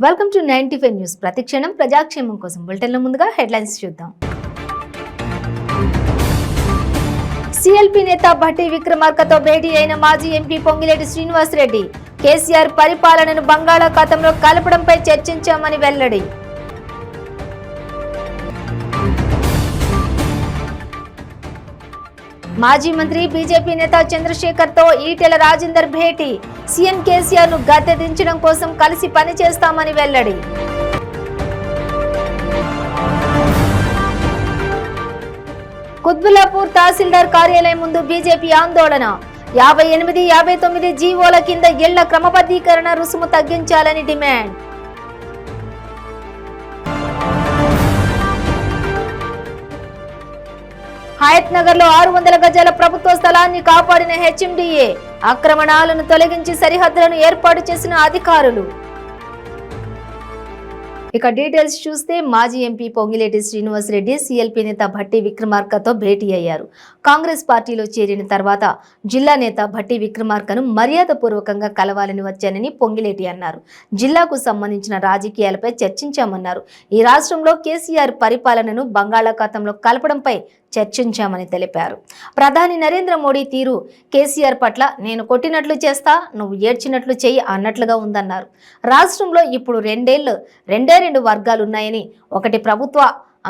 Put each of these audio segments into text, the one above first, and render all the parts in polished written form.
Welcome to 95 news. ప్రతిక్షణం ప్రజాక్షేమం కోసం బులెటిన్ల ముందుగా హెడ్లైన్స్ చూద్దాం. సిఎల్పి నేత భట్టి విక్రమార్కతో భేటీ అయిన మాజీ ఎంపీ పొంగిలేటి శ్రీనివాసరెడ్డి కేసీఆర్ పరిపాలనను బంగాళాఖాతంలో కలపడంపై చర్చించామని వెల్లడి. మాజీ మంత్రి బీజేపీ నేత చంద్రశేఖర్ తో ఈటెల రాజేందర్ భేటీ సీఎం కేసీఆర్ ను గద్దె దించడం కోసం కలిసి పనిచేస్తామని వెల్లడి. కుత్బుల్లాపూర్ తహసీల్దార్ కార్యాలయం ముందు బీజేపీ ఆందోళన. 58, 59 జీవోల కింద ఇళ్ల క్రమబద్ధీకరణ రుసుము తగ్గించాలని డిమాండ్. హయత్ నగర్ లో 600 గజాల ప్రభుత్వ స్థలాన్ని కాపాడిన హెచ్ఎండిఏ ఆక్రమణాలను తొలగించి సరిహద్దులను ఏర్పాటు చేసిన అధికారులు. ఇక డీటెయిల్స్ చూస్తే మాజీ ఎంపీ పొంగిలేటి శ్రీనివాసరెడ్డి సిఎల్పి నేత భట్టి విక్రమార్కతో భేటీ అయ్యారు. కాంగ్రెస్ పార్టీలో చేరిన తర్వాత జిల్లా నేత భట్టి విక్రమార్కను మర్యాదపూర్వకంగా కలవాలని వచ్చానని పొంగిలేటి అన్నారు. జిల్లాకు సంబంధించిన రాజకీయాలపై చర్చించామన్నారు. ఈ రాష్ట్రంలో కేసీఆర్ పరిపాలనను బంగాళాఖాతంలో కలపడంపై చర్చించామని తెలిపారు. ప్రధాని నరేంద్ర మోడీ తీరు కేసీఆర్ పట్ల నేను కొట్టినట్లు చేస్తా, నువ్వు ఏడ్చినట్లు చెయ్యి అన్నట్లుగా ఉందన్నారు. రాష్ట్రంలో ఇప్పుడు రెండు వర్గాలున్నాయని, ఒకటి ప్రభుత్వ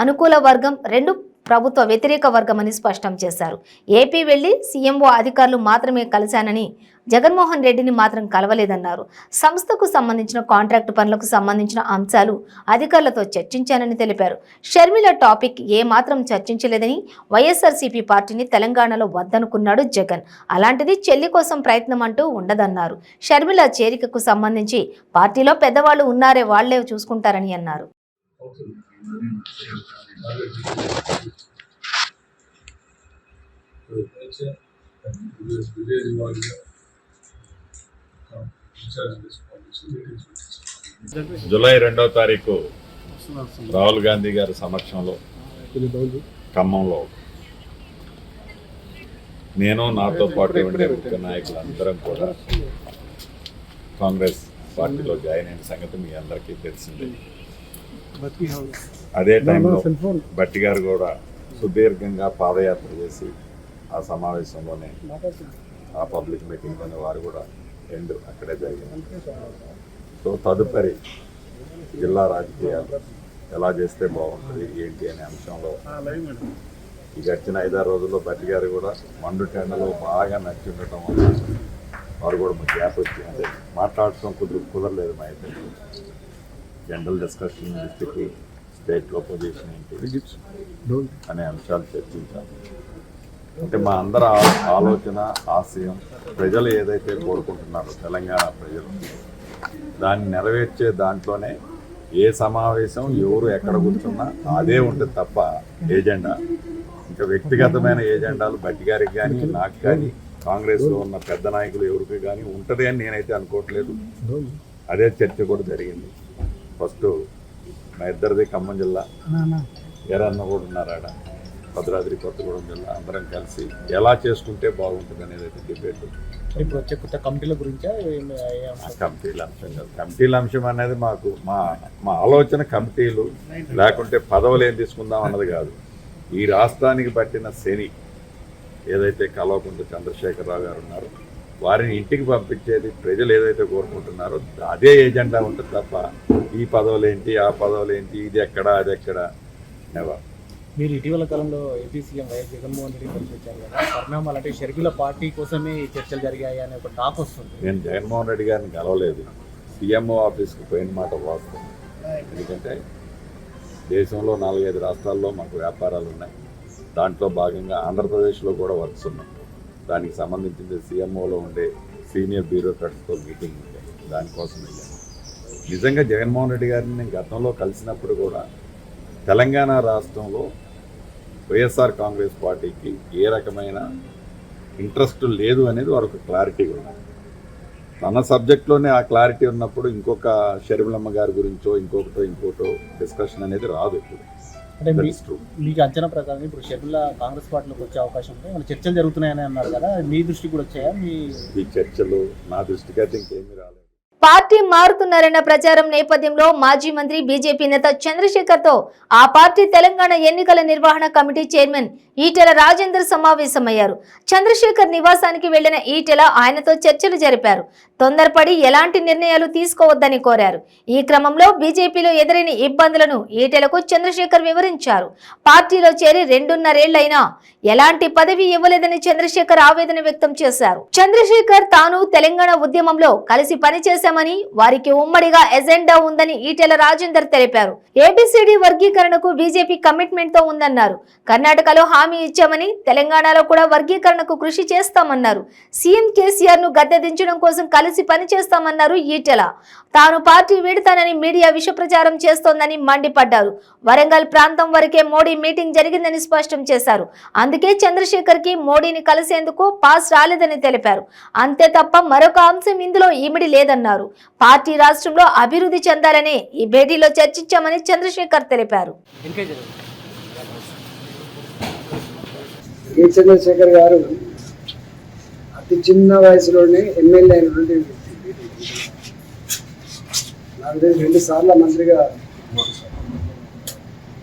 అనుకూల వర్గం, రెండు ప్రభుత్వ వ్యతిరేక వర్గం అని స్పష్టం చేశారు. ఏపీ వెళ్లి సీఎంఓ అధికారులు మాత్రమే కలిశానని, జగన్మోహన్ రెడ్డిని మాత్రం కలవలేదన్నారు. సంస్థకు సంబంధించిన కాంట్రాక్టు పనులకు సంబంధించిన అంశాలు అధికారులతో చర్చించానని తెలిపారు. షర్మిల టాపిక్ ఏ మాత్రం చర్చించలేదని, వైఎస్ఆర్సీపీ పార్టీని తెలంగాణలో వద్దనుకున్నాడు జగన్. అలాంటిది చెల్లి కోసం ప్రయత్నం అంటూ ఉండదన్నారు. షర్మిల చేరికకు సంబంధించి పార్టీలో పెద్దవాళ్లు ఉన్నారే, వాళ్లే చూసుకుంటారని అన్నారు. జూలై 2వ తారీఖు రాహుల్ గాంధీ గారి సమక్షంలో ఖమ్మంలో నేను, నాతో పాటు ఉండే ముఖ్య నాయకులందరం కూడా కాంగ్రెస్ పార్టీలో జాయిన్ అయిన సంగతి మీ అందరికీ తెలిసిందే. అదే టైంలో భట్టి గారు కూడా సుదీర్ఘంగా పాదయాత్ర చేసి ఆ సమావేశంలోనే, ఆ పబ్లిక్ మీటింగ్లోనే వారు కూడా అక్కడే జరిగింది. సో తదుపరి జిల్లా రాజకీయాలు ఎలా చేస్తే బాగుంటుంది ఏంటి అనే అంశంలో ఈ గడిచిన 5-6 రోజుల్లో భట్టి గారు కూడా మండు టెండలో బాగా నచ్చి ఉండటం వల్ల వారు కూడా మా గ్యాప్ వచ్చి అంటే మాట్లాడటం కుదరలేదు. మా అయితే జనరల్ డిస్కషన్ డిస్ట్రిక్ట్ స్టేట్లో పొజిషన్ ఏంటి అనే అంశాలు చర్చించాము. అంటే మా అందరి ఆలోచన, ఆశయం ప్రజలు ఏదైతే కోరుకుంటున్నారో తెలంగాణ ప్రజలు దాన్ని నెరవేర్చే దాంట్లోనే ఏ సమావేశం ఎవరు ఎక్కడ కూర్చున్నా అదే ఉంటుంది తప్ప ఏజెండా ఇంకా వ్యక్తిగతమైన ఏజెండాలు భట్టి గారికి కానీ నాకు కానీ కాంగ్రెస్లో ఉన్న పెద్ద నాయకులు ఎవరికి కానీ ఉంటుంది అని నేనైతే అనుకోవట్లేదు. అదే చర్చ కూడా జరిగింది. ఫస్ట్ మా ఇద్దరిది ఖమ్మం జిల్లా, ఎరన్న కూడా ఉన్నారు ఆడ, భద్రాద్రి కొత్తగూడెం జిల్లా, అందరం కలిసి ఎలా చేసుకుంటే బాగుంటుంది అనేది అయితే డిబేట్. ఇప్పుడు వచ్చే కొత్త కమిటీల గురించి కమిటీల అంశం కాదు. కమిటీల అంశం అనేది మాకు మా ఆలోచన కమిటీలు లేకుంటే పదవులు ఏం తీసుకుందాం అన్నది కాదు. ఈ రాష్ట్రానికి పట్టిన శని ఏదైతే కల్వకుంట్ల చంద్రశేఖరరావు గారు ఉన్నారో వారిని ఇంటికి పంపించేది ప్రజలు ఏదైతే కోరుకుంటున్నారో అదే ఏజెండా ఉంటుంది తప్ప ఈ పదవులేంటి, ఆ పదవులేంటి, ఇది ఎక్కడ అది ఎక్కడ నెవర్. మీరు ఇటీవల కాలంలో AP CM YS Jaganmohan Reddy కలిసి వచ్చారు కదా, పరిణామాలు అంటే షర్మిల పార్టీ కోసమే చర్చలు జరిగాయి అనే ఒక టాక్ వస్తుంది. నేను జగన్మోహన్ రెడ్డి గారిని కలవలేదు. సీఎంఓ ఆఫీస్కి పోయిన మాట వాస్తవం. ఎందుకంటే దేశంలో 4-5 రాష్ట్రాల్లో మాకు వ్యాపారాలు ఉన్నాయి. దాంట్లో భాగంగా ఆంధ్రప్రదేశ్లో కూడా వర్క్స్ ఉన్నాయి. దానికి సంబంధించిన సీఎంఓలో ఉండే సీనియర్ బ్యూరోక్రాట్స్తో మీటింగ్ ఉండే దానికోసం వెళ్ళాను. నిజంగా జగన్మోహన్ రెడ్డి గారిని నేను గతంలో కలిసినప్పుడు కూడా తెలంగాణ రాష్ట్రంలో వైఎస్ఆర్ కాంగ్రెస్ పార్టీకి ఏ రకమైన ఇంట్రెస్ట్ లేదు అనేది వారికి క్లారిటీగా ఉంది. తన సబ్జెక్ట్లోనే ఆ క్లారిటీ ఉన్నప్పుడు ఇంకొక షర్మిలమ్మ గారి గురించో ఇంకోటో డిస్కషన్ అనేది రాదు. ఇప్పుడు అంటే మీకు అంచనా ప్రకారం ఇప్పుడు షర్మిల కాంగ్రెస్ పార్టీలోకి వచ్చే అవకాశం ఉంటే మన చర్చలు జరుగుతున్నాయని అన్నారు కదా, మీ దృష్టికి కూడా వచ్చాయా? ఈ చర్చలు నా దృష్టికి అయితే ఇంకేమీ రాలేదు. పార్టీ మారుతున్నారన్న ప్రచారం నేపథ్యంలో మాజీ మంత్రి బీజేపీ నేత చంద్రశేఖర్ తో ఆ పార్టీ తెలంగాణ ఎన్నికల నిర్వహణ కమిటీ చైర్మన్ ఈటెల రాజేందర్ సమావేశమయ్యారు. చంద్రశేఖర్ నివాసానికి వెళ్లిన ఈటెల ఆయనతో చర్చలు జరిపారు. తొందరపడి ఎలాంటి నిర్ణయాలు తీసుకోవద్దని కోరారు. ఈ క్రమంలో బీజేపీలో ఎదురైన ఇబ్బందులను ఈటెలకు చంద్రశేఖర్ వివరించారు. పార్టీలో చేరి 2.5 ఏళ్లైనా ఎలాంటి పదవి ఇవ్వలేదని చంద్రశేఖర్ ఆవేదన వ్యక్తం చేశారు. చంద్రశేఖర్ తాను తెలంగాణ ఉద్యమంలో కలిసి పనిచేశామని, వారికి ఉమ్మడిగా ఎజెండా ఉందని ఈటెల రాజేందర్ తెలిపారు. ఏబిసిడి వర్గీకరణకు బీజేపీ కమిట్మెంట్ తో ఉందన్నారు. కర్ణాటకలో హామీ ఇచ్చామని, తెలంగాణలో కూడా వర్గీకరణకు కృషి చేస్తామన్నారు. సీఎం కేసీఆర్ ను గద్దె దించడం కోసం కలిసి పనిచేస్తామన్నారు ఈటెల. తాను పార్టీ వీడతానని మీడియా విష ప్రచారం చేస్తోందని మండిపడ్డారు. వరంగల్ ప్రాంతం వరకే మోడీ మీటింగ్ జరిగిందని స్పష్టం చేశారు. అందుకే చంద్రశేఖర్ కి మోడీని కలిసేందుకు పాస్ రాలేదని తెలిపారు. అంతే తప్ప మరొక అంశం ఇందులో ఇమిడి లేదన్నారు. పార్టీ రాష్ట్రంలో అభివృద్ధి చెందాలని ఈ భేటీలో చర్చించామని చంద్రశేఖర్ తెలిపారు. చంద్రశేఖర్ గారు అతి చిన్న వయసులోనే ఎమ్మెల్యే అయినటువంటి వ్యక్తి. నాకు తెలిసి 2 సార్లు మంత్రిగా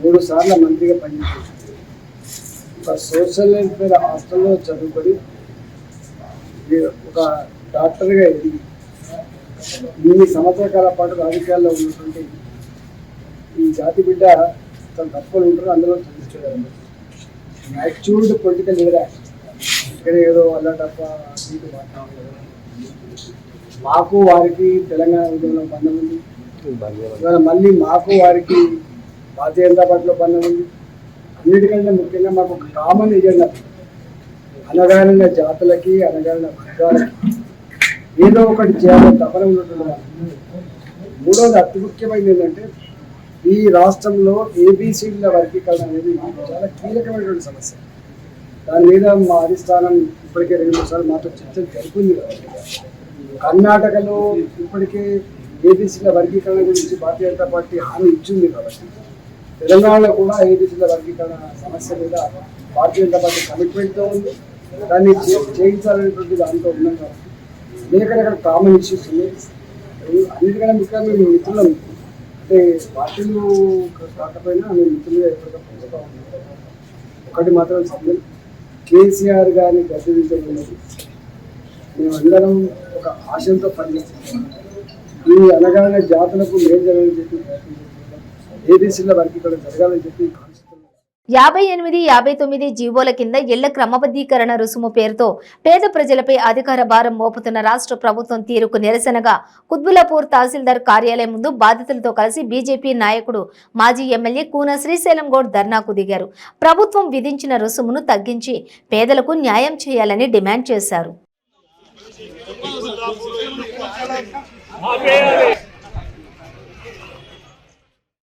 3 సార్లు మంత్రిగా పనిచేశారు. ఒక సోషల్ వెల్ఫేర్ హాస్టల్లో చదువుకొని ఒక డాక్టర్గా ఎదిగి ఇన్ని సంవత్సరాల కాల పాటు రాజకీయాల్లో ఉన్నటువంటి ఈ జాతి బిడ్డ తన తప్పులు ఉంటారు. అందులో చంద్రశేఖర్ యాక్చువల్ పొలిటికల్ లీడర్. ఇక్కడ ఏదో వల్ల తప్ప సీటు మాట్లాడలేదు. మాకు వారికి తెలంగాణ ఉద్యమంలో బంధం ఉంది. ఇవాళ మళ్ళీ మాకు వారికి భారతీయ జనతా పార్టీలో బంధం ఉంది. అన్నిటికంటే ముఖ్యంగా మాకు ఒక కామన్ ఎజెండా, అనగారిన జాతులకి, అనగారిన వర్గాలకి ఏదో ఒకటి చేయాలని తపన ఉన్నటువంటి వాళ్ళు. మూడవది అతి ముఖ్యమైనది ఏంటంటే ఈ రాష్ట్రంలో ఏబిసిడీల వర్గీకరణ అనేది చాలా కీలకమైనటువంటి సమస్య. దాని మీద మా అధిష్టానం ఇప్పటికే 2-3 సార్లు మాతో చర్చలు జరిపింది. కర్ణాటకలో ఇప్పటికే ఏబిసిల వర్గీకరణ గురించి భారతీయ జనతా పార్టీ హామీ ఇచ్చింది. కాబట్టి తెలంగాణలో కూడా ఏబిసిల వర్గీకరణ సమస్య మీద భారతీయ జనతా పార్టీ కమిట్మెంట్తో ఉంది. దాన్ని చేయించాలనేటువంటి దాంతో ఉన్నాం. కాబట్టి అనేక కామన్ ఇష్యూస్ ఉన్నాయి. అన్నిటికన్నా ముఖ్యంగా మేము మిత్రులం, అంటే పార్టీలు కాకపోయినా మేము మిత్రులుగా ఎప్పటికప్పుడు పెంచుతూ ఉన్నాం. ఒకటి మాత్రం సభ్యులు కేసీఆర్ గారిని గద్దెదించలేదు. మేమందరం ఒక ఆశయంతో పనిచేస్తున్నాం. ఈ అనగానే జాతులకు మేలు జరగాలని చెప్పి ఏబీసీల వరకు ఇక్కడ జరగాలని చెప్పి 58, 59 జీవోల కింద ఇళ్ల క్రమబద్ధీకరణ రుసుము పేరుతో పేద ప్రజలపై అధికార భారం మోపుతున్న రాష్ట్ర ప్రభుత్వం తీరుకు నిరసనగా కుత్బులాపూర్ తహసీల్దార్ కార్యాలయం ముందు బాధితులతో కలిసి బీజేపీ నాయకుడు మాజీ ఎమ్మెల్యే కూన శ్రీశైలం గౌడ్ ధర్నాకు దిగారు. ప్రభుత్వం విధించిన రుసుమును తగ్గించి పేదలకు న్యాయం చేయాలని డిమాండ్ చేశారు.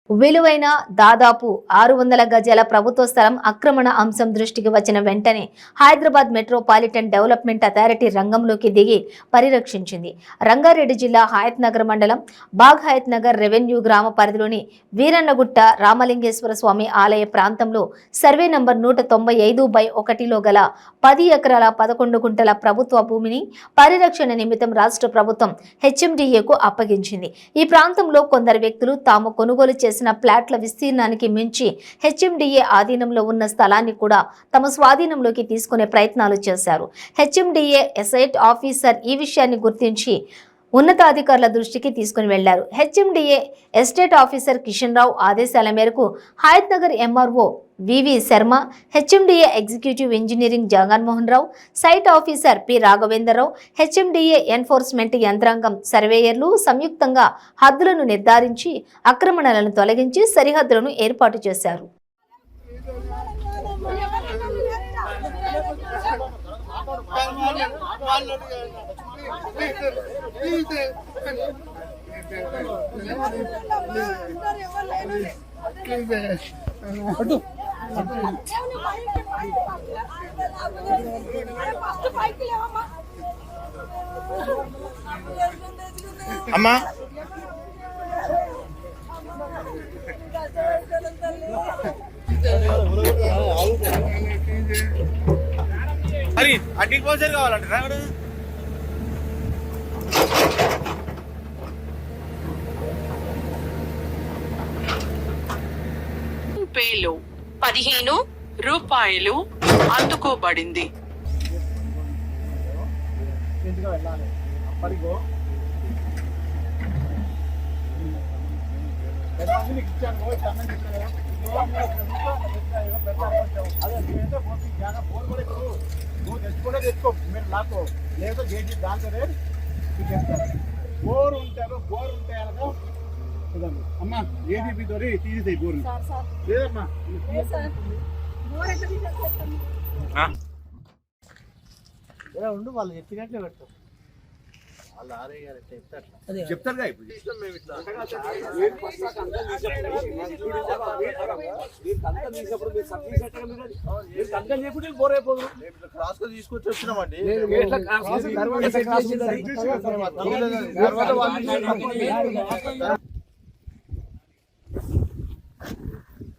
విలువైన దాదాపు 600 గజాల ప్రభుత్వ స్థలం ఆక్రమణ అంశం దృష్టికి వచ్చిన వెంటనే హైదరాబాద్ మెట్రోపాలిటన్ డెవలప్మెంట్ అథారిటీ రంగంలోకి దిగి పరిరక్షించింది. రంగారెడ్డి జిల్లా హయత్ నగర్ మండలం బాగ్ హయత్ నగర్ రెవెన్యూ గ్రామ పరిధిలోని వీరన్నగుట్ట రామలింగేశ్వర స్వామి ఆలయ ప్రాంతంలో సర్వే నంబర్ 195/1లో గల 10 ఎకరాల 11 గుంటల ప్రభుత్వ భూమిని పరిరక్షణ నిమిత్తం రాష్ట్ర ప్రభుత్వం హెచ్ఎండిఏకు అప్పగించింది. ఈ ప్రాంతంలో కొందరు వ్యక్తులు తాము కొనుగోలు చేసిన ప్లాట్ల విస్తీర్ణానికి మించి హెచ్ఎండిఏ ఆధీనంలో ఉన్న స్థలాన్ని కూడా తమ స్వాధీనంలోకి తీసుకునే ప్రయత్నాలు చేశారు. హెచ్ఎండిఏ ఎసైట్ ఆఫీసర్ ఈ విషయాన్ని గుర్తించి ఉన్నతాధికారుల దృష్టికి తీసుకుని వెళ్లారు. HMDA estate officer Kishan Rao ఆదేశాల మేరకు Hayat Nagar MRO V V Sharma, HMDA executive engineering Jaganmohan Rao, site officer P Raghavendrarao, HMDA enforcement యంత్రాంగం, సర్వేయర్లు సంయుక్తంగా హద్దులను నిర్ధారించి ఆక్రమణలను తొలగించి సరిహద్దులను ఏర్పాటు చేశారు. అమ్మా మరి అడ్డికి పోసారు కావాలంటారా? పేలో 15 రూపాయలు అందుకోబడింది. ఇంటికి వెళ్ళాలి అప్పటికో నీకు ఇచ్చాను అన్నం అదే నువ్వైతే ఫోన్ కూడా ఇప్పుడు నువ్వు తెచ్చుకుంటే తెచ్చుకో మీరు నాకు లేదా చేసి దాంట్లోనే బోర్ ఉంటారు బోర్ ఉంటాయి అనగా అమ్మా ఏబీపీ తోటి తీసేసాయి బోర్ లేదమ్మా ఉండు వాళ్ళు చెప్పినట్లే పెడతారు వాళ్ళు ఆరే గారు చెప్తారు క్లాస్ గా తీసుకొచ్చి వచ్చినామండి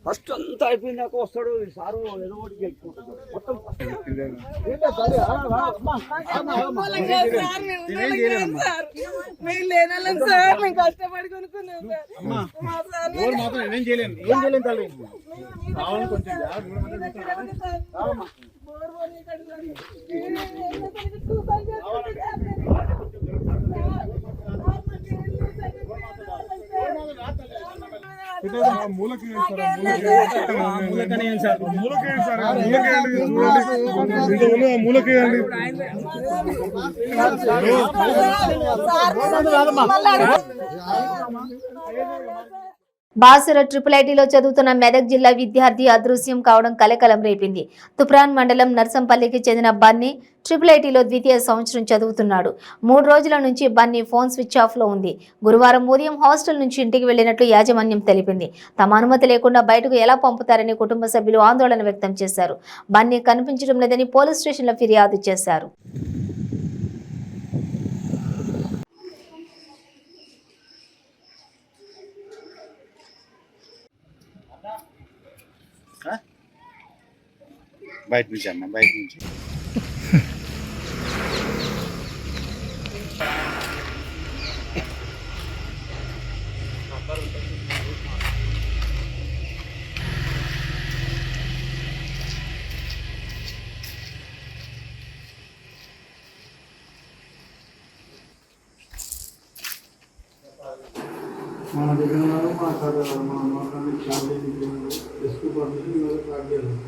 ఫస్ట్ అంతా అయిపోయినాక వస్తాడు సారు ఏదో ఒకటి గెలుచుకుంటాడు మొత్తం కష్టపడి కొనుక్కున్నాం ఏం చేయలేను తల్లి కావాలని కొంచెం మూలకేయండి బాసర ఐటీలో చదువుతున్న మెదక్ జిల్లా విద్యార్థి అదృశ్యం కావడం కలకలం రేపింది. తుప్రాన్ మండలం నర్సంపల్లికి చెందిన బన్నీ ఐటీలో ద్వితీయ సంవత్సరం చదువుతున్నాడు. 3 రోజుల నుంచి బన్నీ ఫోన్ స్విచ్ ఆఫ్ లో ఉంది. గురువారం ఉదయం హాస్టల్ నుంచి ఇంటికి వెళ్లినట్లు యాజమాన్యం తెలిపింది. తమ అనుమతి లేకుండా బయటకు ఎలా పంపుతారని కుటుంబ సభ్యులు ఆందోళన వ్యక్తం చేశారు. బన్నీ కనిపించడం లేదని పోలీస్ స్టేషన్లో ఫిర్యాదు చేశారు. బయట నుంచి అన్న బయట నుంచి మన దగ్గర మాట్లాడారు మా ఎస్పీ పర్మిషన్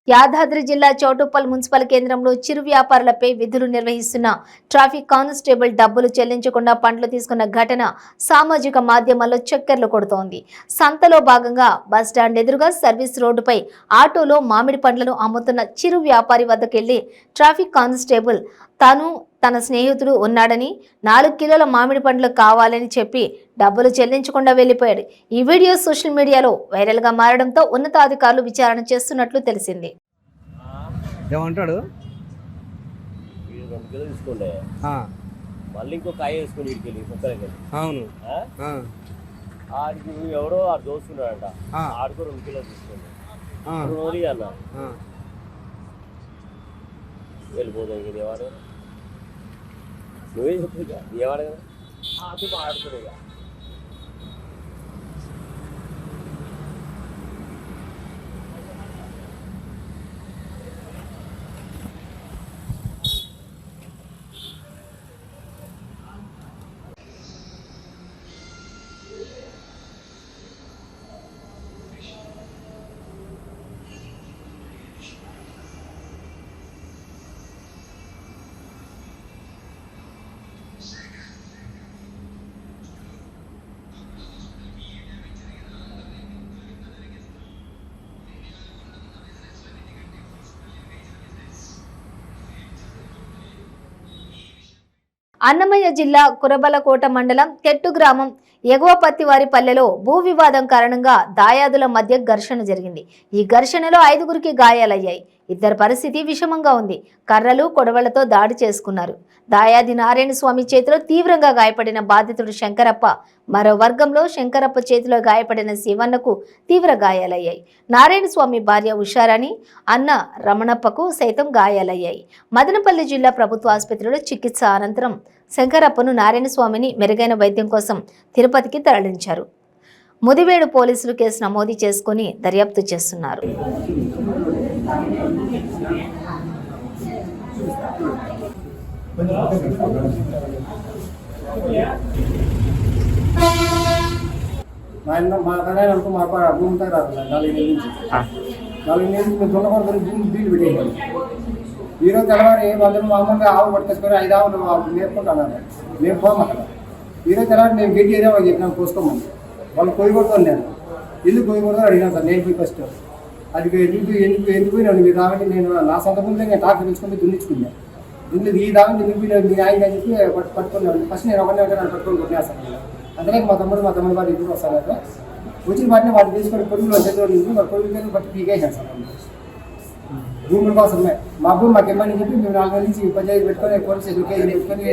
యాదాద్రి జిల్లా చౌటుప్పల్ మున్సిపల్ కేంద్రంలో చిరు వ్యాపారులపై విధులు నిర్వహిస్తున్న ట్రాఫిక్ కానిస్టేబుల్ డబ్బులు చెల్లించకుండా పండ్లు తీసుకున్న ఘటన సామాజిక మాధ్యమాల్లో చక్కర్లు కొడుతోంది. సంతలో భాగంగా బస్టాండ్ ఎదురుగా సర్వీస్ రోడ్డుపై ఆటోలో మామిడి పండ్లను అమ్ముతున్న చిరు వ్యాపారి వద్దకెళ్లి ట్రాఫిక్ కానిస్టేబుల్ తాను తన స్నేహితుడు ఉన్నాడని 4 కిలోల మామిడి పండ్లు కావాలని చెప్పి డబ్బులు చెల్లించకుండా వెళ్లిపోయాడు. ఈ వీడియో సోషల్ మీడియాలో వైరల్ గా మారడంతో ఉన్నతాధికారులు విచారణ చేస్తున్నట్లు తెలిసింది. ఏమంటాడు తీసుకోండి మళ్ళీ ఇంకో కాయ వేసుకొని ఇడికెళ్ళి కుక్కలకి అవును ఆడికి ఎవడో ఆడు దోస్తున్నాడంట ఆడుకో 2 కిలోలు తీసుకోండి అన్న వెళ్ళిపోతాం ఇది ఏవాడు నువ్వే చెప్పు ఏవాడు కదా ఆడుతున్నాయి ఇక అన్నమయ్య జిల్లా కురబలకోట మండలం తెట్టు గ్రామం ఎగువ పత్తివారిపల్లెలో భూ వివాదం కారణంగా దాయాదుల మధ్య ఘర్షణ జరిగింది. ఈ ఘర్షణలో 5గురికి గాయాలయ్యాయి. ఇద్దరి పరిస్థితి విషమంగా ఉంది. కర్రలు కొడవళ్లతో దాడి చేసుకున్నారు. దాయాది నారాయణ స్వామి చేతిలో తీవ్రంగా గాయపడిన బాధితుడు శంకరప్ప, మరో వర్గంలో శంకరప్ప చేతిలో గాయపడిన శివన్నకు తీవ్ర గాయాలయ్యాయి. నారాయణ స్వామి భార్య ఉషారాణి, అన్న రమణప్పకు సైతం గాయాలయ్యాయి. మదనపల్లి జిల్లా ప్రభుత్వ ఆసుపత్రిలో చికిత్స అనంతరం శంకరప్పను, నారాయణ స్వామిని మెరుగైన వైద్యం కోసం తిరుపతికి తరలించారు. ముదివేడు పోలీసులు కేసు నమోదు చేసుకుని దర్యాప్తు చేస్తున్నారు. మా కడాయి అనుకో మా భూమి దగ్గర 4 నెలల నుంచి 4 నెలల నుంచి మేము దున్నకూడదు భూమి బీలు పెట్టేయాలి. ఈరోజు తెల్లవారి అందరూ మామూలుగా ఆవులు పట్టుకొసుకొని 5 ఆవులు మేపుకుంటున్నారు. మేము పోము అక్కడ. ఈరోజు తెల్లవారి మేము గడ్డి ఏరియా వాళ్ళు చెప్పినాం కోసుకోమని. వాళ్ళు కొయ్యకూడదు నేను ఎందుకు కొయ్యకూడదు అడిగినాను సార్. నేను పోయి ఫస్ట్ అది ఎందుకు పోయినాను మీరు కాబట్టి నేను నా సొంత ముందే నేను ట్రాక్టర్ తీసుకొని దున్నించుకున్నాను. ఈ దాకా ఎందుకు పోయినాను మీరు ఆయన చెప్పి పట్టుకున్నాను. ఫస్ట్ నేను ఒకటే నన్ను పట్టుకొని కొట్టేస్తాను. అందుకే మా తమ్ముడు వాడు ఇప్పుడు వస్తారు కదా. వచ్చిన వాటిని వాటి తీసుకొని కొడుకులు చేతిలో నుంచి వాడు కొడుకు పట్టి పీకేసాను సార్. భూముల కోసమే మా భూమి మాకు ఇమ్మని చెప్పి మేము 4 నెలల నుంచి పంచాయతీ పెట్టుకొని పోలీస్ స్టేషన్ కేసులు పెట్టుకొని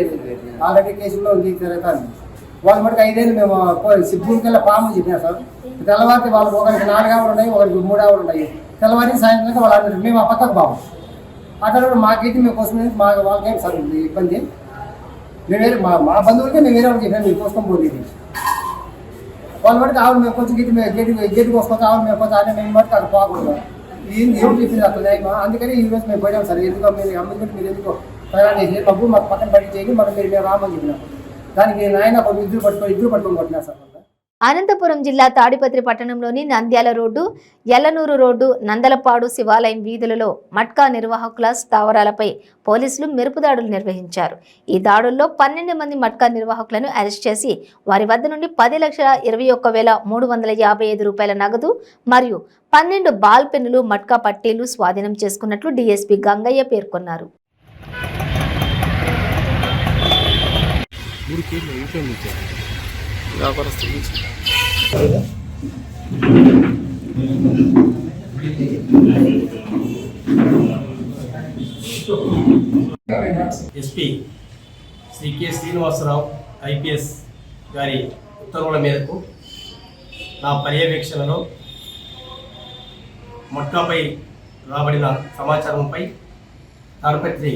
ఆల్రెడీ కేసుల్లో ఉంది జరుగుతాను. వాళ్ళ మటుకు 5 ఏళ్ళు మేము భూమికెళ్ళ పాము చెప్పినా సార్. తెల్లవారి వాళ్ళకి ఒకరికి 4 ఆవులు ఉన్నాయి, ఒకరికి 3 ఆవులు ఉన్నాయి. తెల్లవారి సాయంత్రం వాళ్ళు అన్నారు మేము ఆ పక్కకు బాము అక్కడ మాకైతే మేము కోసం వాళ్ళకేం సార్ ఇబ్బంది. మేము వేరే మా బంధువులకే మేము వేరే వాళ్ళకి చెప్పాము మీరు కోసం పోలేదు. వాళ్ళ మటుకు ఆవులు మేము కొంచెం గేటు కోసుకొని ఆవులు మేము కొంచెం అదే మేము మటుకు అక్కడ పోకూడదు. ఏం చెప్పింది అట్లా. అందుకని ఈరోజు మేము పోయాం సార్. ఎందుకో మీరు అమ్ముకుంటే మీరు ఎందుకో ప్రయాణం చేసి డబ్బు మాకు పక్కన పట్టి చేయండి మరి మేము రామని చెప్పినాం. దానికి నాయన ఇద్దరు పట్టుకొని కొట్టినా సార్. అనంతపురం జిల్లా తాడిపత్రి పట్టణంలోని నంద్యాల రోడ్డు, ఎల్లనూరు రోడ్డు, నందలపాడు శివాలయం వీధులలో మట్కా నిర్వాహకుల స్థావరాలపై పోలీసులు మెరుపుదాడులు నిర్వహించారు. ఈ దాడుల్లో 12 మంది మట్కా నిర్వాహకులను అరెస్ట్ చేసి వారి వద్ద నుండి 10,21,355 రూపాయల నగదు మరియు 12 బాల్ పెన్నులు, మట్కా పట్టీలు స్వాధీనం చేసుకున్నట్లు డీఎస్పీ గంగయ్య పేర్కొన్నారు. SP Shri K Srinivasarao IPS గారి ఉత్తర్వుల మేరకు నా పర్యవేక్షణలో మట్కాపై రాబడిన సమాచారంపై Tadipatri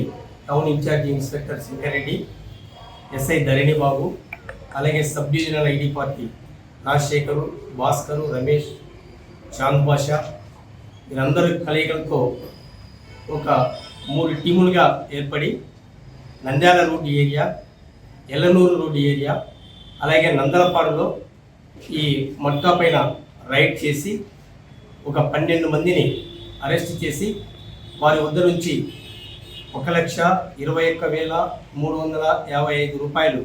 town incharge inspector Shankareddy, SI Dharani Babu, అలాగే sub divisional ID party Rajasekhar, Bhaskar, Ramesh, Chand Basha వీరందరి కలయికలతో ఒక 3 టీములుగా ఏర్పడి Nandyal road area, Ellanur road area, అలాగే నందలపాడులో ఈ మట్కా పైన రైడ్ చేసి ఒక 12 మందిని అరెస్ట్ చేసి వారి వద్ద నుంచి 1,21,355 రూపాయలు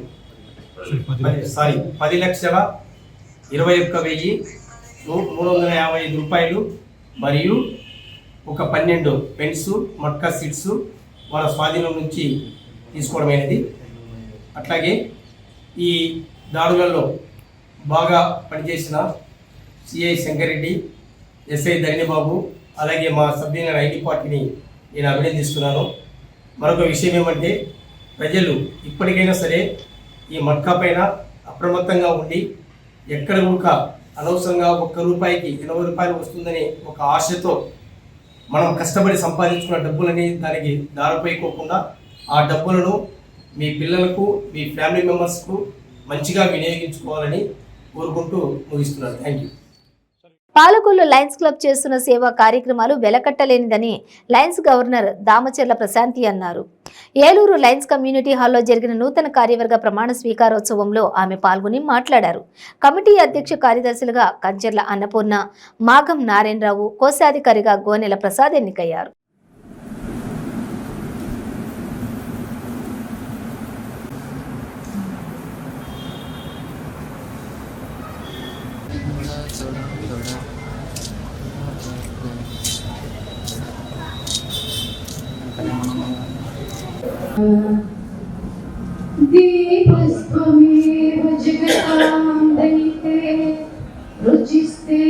10,21,355 రూపాయలు మరియు ఒక 12 పెన్స్, మట్కా సీడ్స్ వాళ్ళ స్వాధీనం నుంచి తీసుకోవడమైనది. అట్లాగే ఈ దాడులలో బాగా పనిచేసిన సిఐ శంకరెడ్డి, ఎస్ఐ ధరణిబాబు, అలాగే మా సబ్ డివిజనల్ ఐడి పార్టీని నేను అభినందిస్తున్నాను. మరొక విషయం ఏమంటే ప్రజలు ఇప్పటికైనా సరే ఈ మట్కా పైన అప్రమత్తంగా ఉండి ఎక్కడ కూడా అనవసరంగా 1 రూపాయికి 80 రూపాయలు వస్తుందని ఒక ఆశతో మనం కష్టపడి సంపాదించుకున్న డబ్బులని దానికి దారిపోయిపోకుండా ఆ డబ్బులను మీ పిల్లలకు, మీ ఫ్యామిలీ మెంబర్స్కు మంచిగా వినియోగించుకోవాలని కోరుకుంటూ ముగిస్తున్నాను. Thank you. Palakollu Lions club చేస్తున్న సేవా కార్యక్రమాలు వెలకట్టలేనిదని లయన్స్ గవర్నర్ దామచర్ల ప్రశాంతి అన్నారు. ఏలూరు లయన్స్ కమ్యూనిటీ హాల్లో జరిగిన నూతన కార్యవర్గ ప్రమాణ స్వీకారోత్సవంలో ఆమె పాల్గొని మాట్లాడారు. కమిటీ అధ్యక్ష కార్యదర్శులుగా కంచెర్ల అన్నపూర్ణ, మాఘం నారాయణరావు, కోశాధికారిగా గోనెల ప్రసాద్ ఎన్నికయ్యారు. दीपस्त्वमेव जगतां दयिते रुचिस्ते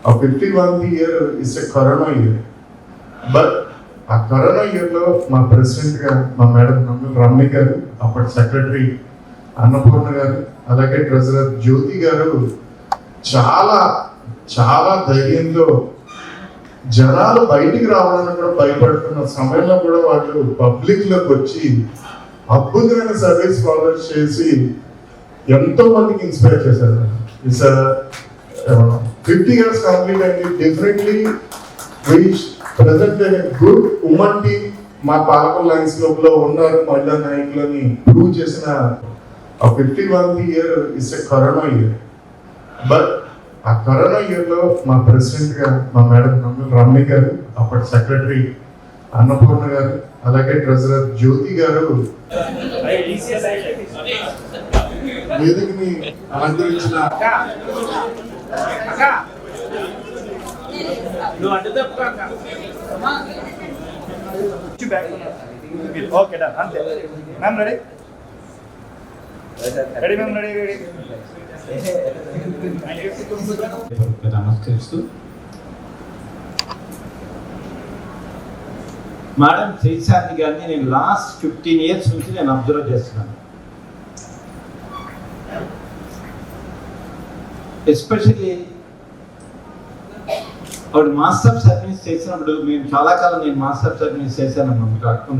A 51th year is a Corona year. But ఆ కరోనా ఇయర్లో మా ప్రెసిడెంట్గా మా మేడం రమణి గారు, అప్పటి సెక్రటరీ అన్నపూర్ణ గారు, అలాగే ట్రెజరర్ జ్యోతి గారు చాలా చాలా ధైర్యంతో జనాలు బయటికి రావాలని కూడా భయపడుతున్న సమయంలో కూడా వాళ్ళు పబ్లిక్లోకి వచ్చి అద్భుతమైన సర్వీస్ ప్రొవైడ్ చేసి ఎంతో మందికి ఇన్స్పైర్ చేశారు. ఇట్స్ 50 years కంప్లీట్ అయింది. Definitely present good women team మా పాలకొల్ లయన్స్ క్లబ్ లో ఉన్నారు. మహిళా నాయకులని ప్రూవ్ చేసిన 51th year is a corona year. But ఆ కరోనా ఇయర్లో మా ప్రెసిడెంట్గా మా మేడం రమణి గారు, అప్పటి సెక్రటరీ అన్నపూర్ణ గారు, అలాగే ట్రెజరర్ జ్యోతి గారు వేదికని అలంకరించిన నమస్కరిస్తూ మేడం శ్రీశాంతి గారిని నేను లాస్ట్ 15 years నుంచి నేను అబ్జర్వ్ చేస్తున్నాను. ఎస్పెషల్లీ ఆవిడ మాస్టర్ సర్వీస్ చేసినప్పుడు మేము చాలా కాలం నేను మాస్టర్ సర్వీస్ చేశానమ్మా. మీకు అర్థం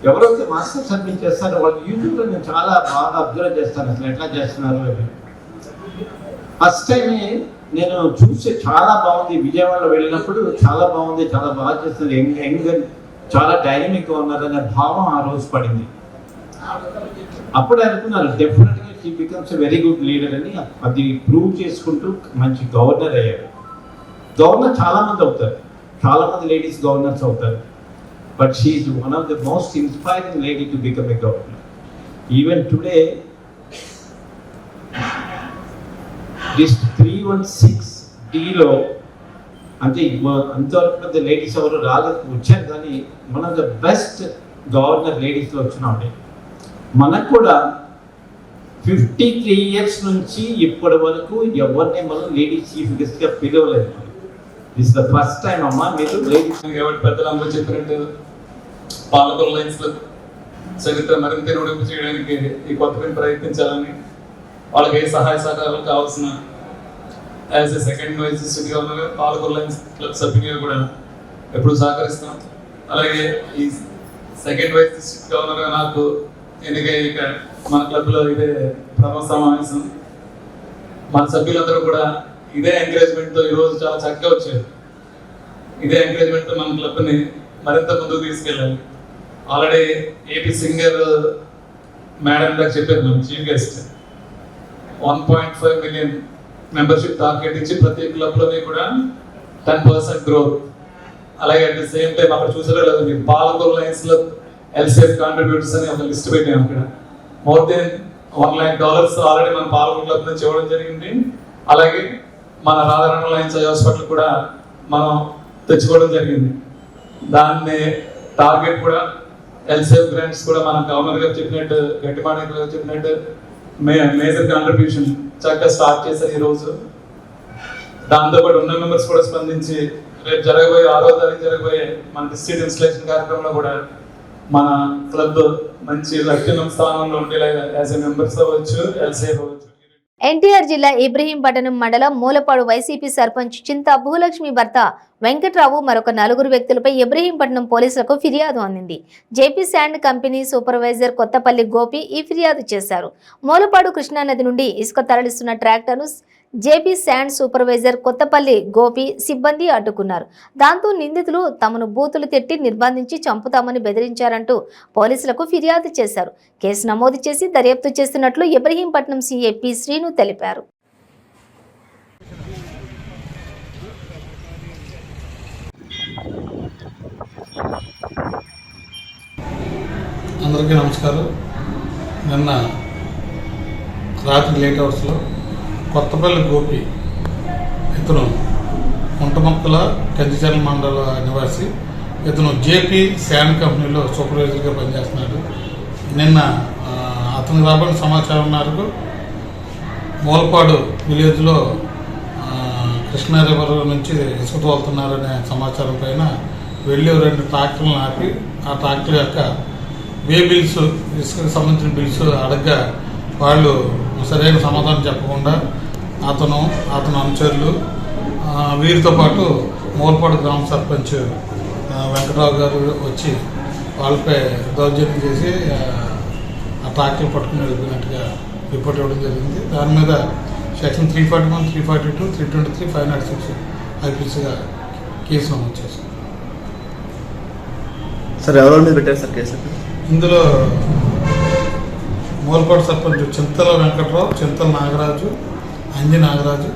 ఎవరైతే మాస్టర్ సర్వీస్ చేస్తారో వాళ్ళు యూట్యూబ్లో నేను చాలా బాగా అబ్జర్వ్ చేస్తాను అసలు ఎట్లా చేస్తున్నారు అని. ఫస్ట్ టైం నేను చూస్తే చాలా బాగుంది. విజయవాడలో వెళ్ళినప్పుడు చాలా బాగుంది, చాలా బాగా చేస్తుంది, యంగ్ చాలా డైనమిక్గా ఉన్నారనే భావం ఆ రోజు పడింది. అప్పుడే అనుకున్నారు డెఫినెట్గా she becomes a very good leader అని. అది ప్రూవ్ చేసుకుంటూ మంచి గవర్నర్ అయ్యారు. గవర్నర్ చాలామంది అవుతారు, చాలామంది లేడీస్ గవర్నర్స్ అవుతారు. But she is one of the most inspiring lady to become a governor. Even today district 316Dలో అంటే అంతవరకు పెద్ద లేడీస్ ఎవరు రాలేదు, వచ్చారు. కానీ one of the best governor లేడీస్లో వచ్చినామండి. మనకు కూడా 53 years నుంచి ఇప్పటి వరకు ఎవరిని మనం లేడీ చీఫ్ గెస్ట్గా పిలవలేదు. దిస్ ద ఫస్ట్ టైం అమ్మా మీరు లేడీస్. కాబట్టి పెద్దలందరూ చెప్పినట్టు పాలకొల్ లయన్స్లో చరిత్ర మరింత నొడింపు చేయడానికి ఈ కొత్త ప్రయత్నించాలని, వాళ్ళకి ఏ సహాయ సహకారాలు కావాల్సిన as a second vice district governor Palakol lions club సభ్యునిగా కూడా ఎప్పుడు సహకరిస్తాం. అలాగే ఈ సెకండ్ వైస్ డిస్ట్రిక్ట్ గవర్నర్గా నాకు ఎన్నిక మన క్లబ్లో ఇదే ప్రథమ సమావేశం. మన సభ్యులందరూ కూడా ఇదే ఎంకరేజ్మెంట్తో ఈరోజు చాలా చక్కగా వచ్చారు. ఇదే ఎంకరేజ్మెంట్తో మన క్లబ్ని మరింత ముందుకు తీసుకెళ్ళాలి. ఆల్రెడీ ఏపీ సింగర్ మేడం గారు చెప్పారు, మన chief guest 1.5 million membership target ఇచ్చి ప్రతి క్లబ్లోని కూడా 10% గ్రోత్. అలాగే అట్ ద సేమ్ టైం అక్కడ చూసారో లేదు మీరు పాలకొల్ లయన్స్లో ఎల్సీఎఫ్ కాంట్రిబ్యూటర్స్ అని ఒక లిస్ట్ పెట్టాము. అక్కడ మోర్ దెన్ $1 lakh ఆల్రెడీ మన పాలకొల్ క్లబ్ నుంచి ఇవ్వడం జరిగింది. అలాగే మన రాధారణ లయన్స్ హాస్పిటల్ కూడా మనం తెచ్చుకోవడం జరిగింది. దాన్ని టార్గెట్ కూడా ఎల్సీఎఫ్ గ్రాంట్స్ కూడా మన గవర్నర్ గారు చెప్పినట్టు, గట్టిమాడ గారు చెప్పినట్టు మేజర్ కాంట్రిబ్యూషన్ చక్కగా స్టార్ట్ చేశారు ఈరోజు. దాంతోపాటు ఉన్న మెంబర్స్ కూడా స్పందించి రేపు జరగబోయే 6వ తారీఖు జరగబోయే మన డిస్ట్రిక్ట్ ఇన్స్టలేషన్ కార్యక్రమంలో కూడా మన క్లబ్ మంచి లక్షణం స్థానంలో ఉండేలాగా యాజ్ ఎ మెంబర్స్ అవ్వచ్చు, ఎల్సీఎఫ్ అవ్వచ్చు. ఎన్టీఆర్ జిల్లా ఇబ్రహీంపట్నం మండలం మూలపాడు వైసీపీ సర్పంచ్ చింతా భూలక్ష్మి భర్త వెంకట్రావు మరొక 4 వ్యక్తులపై ఇబ్రహీంపట్నం పోలీసులకు ఫిర్యాదు అందింది. JP sand company supervisor Kothapalli Gopi ఈ ఫిర్యాదు చేశారు. మూలపాడు కృష్ణానది నుండి ఇసుక తరలిస్తున్న ట్రాక్టర్ను JP sand supervisor Kothapalli Gopi సిబ్బంది అడ్డుకున్నారు. దాంతో నిందితులు తమను బూతులు తిట్టి నిర్బంధించి చంపుతామని బెదిరించారంటూ పోలీసులకు ఫిర్యాదు చేశారు. కేసు నమోదు చేసి దర్యాప్తు చేస్తున్నట్లు ఇబ్రహీంపట్నం సీఐ పి శ్రీను తెలిపారు. అందరికీ నమస్కారం. నిన్న రాత్రి లేట్ అవర్స్లో కొత్తపల్లి గోపి ఇతను ముంటమొక్కల కంచిచర్ల మండల నివాసి. ఇతను జేపీ శాండ్ కంపెనీలో సూపర్వైజర్గా పనిచేస్తున్నాడు. నిన్న అతను రాబడిన సమాచారం మేరకు మూలపాడు విలేజ్లో కృష్ణా రివర్ నుంచి ఇసుక తోలుతున్నారనే సమాచారం పైన వెళ్ళి 2 ట్రాక్టర్లను ఆపి ఆ ట్రాక్టర్ యొక్క వే బిల్స్, ఇసుకకు సంబంధించిన బిల్స్ అడగ్గా వాళ్ళు సరైన సమాధానం చెప్పకుండా అతని అనుచరులు వీరితో పాటు మూలపాడు గ్రామ సర్పంచ్ వెంకటరావు గారు వచ్చి వాళ్ళపై దౌర్జన్యం చేసి ఆ ట్రాక్టర్ పట్టుకుని వెళ్ళిపోయినట్టుగా రిపోర్ట్ ఇవ్వడం జరిగింది. దాని మీద సెక్షన్ 341, 342, 323, 506 ఐపీసీగా కేసు నమోదు చేశారు. సార్ ఎవరి మీద పెట్టారు సార్ కేసు? ఇందులో మూలపాడు సర్పంచ్ చింతల వెంకటరావు, చింతల నాగరాజు, అంజి నాగరాజు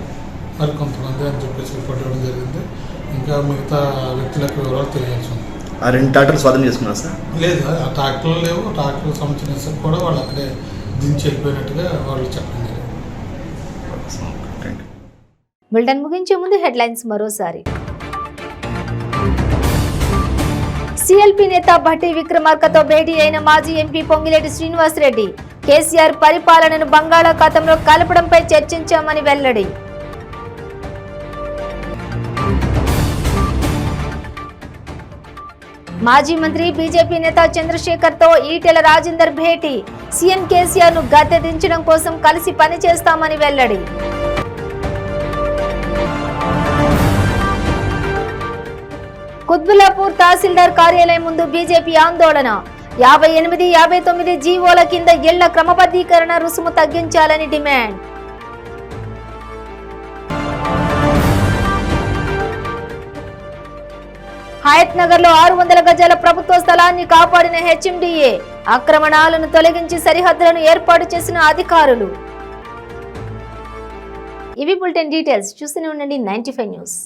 మరి కొంతమంది అని చెప్పేసి రిపోర్ట్ ఇవ్వడం జరిగింది. ఇంకా మిగతా వ్యక్తులకు వివరాలు తెలియాల్సి ఉంది. ఆ 2 ట్రాక్టర్లు స్వాధీనం చేసుకున్నారు సార్? లేదు, ఆ ట్రాక్టర్లు లేవు. ట్రాక్టర్కి సంబంధించిన ఇసుక కూడా వాళ్ళు అక్కడే దించి వెళ్ళిపోయినట్టుగా వాళ్ళు చెప్పడం జరిగింది. బులెటిన్ ముగించే ముందు హెడ్లైన్స్ మరోసారి. సిఎల్పి నేత భట్టి విక్రమార్కతో భేటీ అయిన మాజీ ఎంపీ పొంగిలేటి శ్రీనివాసరెడ్డి. కేసీఆర్ పరిపాలనను బంగాళాఖాతంలో కలపడంపై చర్చించామని వెల్లడి. మాజీ మంత్రి బీజేపీ నేత చంద్రశేఖర్ తో ఈటెల రాజేందర్ భేటీ. సీఎం కేసీఆర్ ను గద్దె దించడం కోసం కలిసి పనిచేస్తామని వెల్లడి. కుత్బుల్లాపూర్ తహసీల్దార్ కార్యాలయం ముందు బీజేపీ ఆందోళన. 58, 59 జీవోల కింద ఇళ్ల క్రమబద్ధీకరణ రుసుము తగ్గించాలని డిమాండ్. హయత్ నగర్ లో 600 గజాల ప్రభుత్వ స్థలాన్ని కాపాడిన హెచ్ఎండిఏ. ఆక్రమణాలను తొలగించి సరిహద్దులను ఏర్పాటు చేసిన అధికారులు. ఇవి బులెటిన్ డీటెయిల్స్. చూస్తూనే ఉండండి 95 న్యూస్.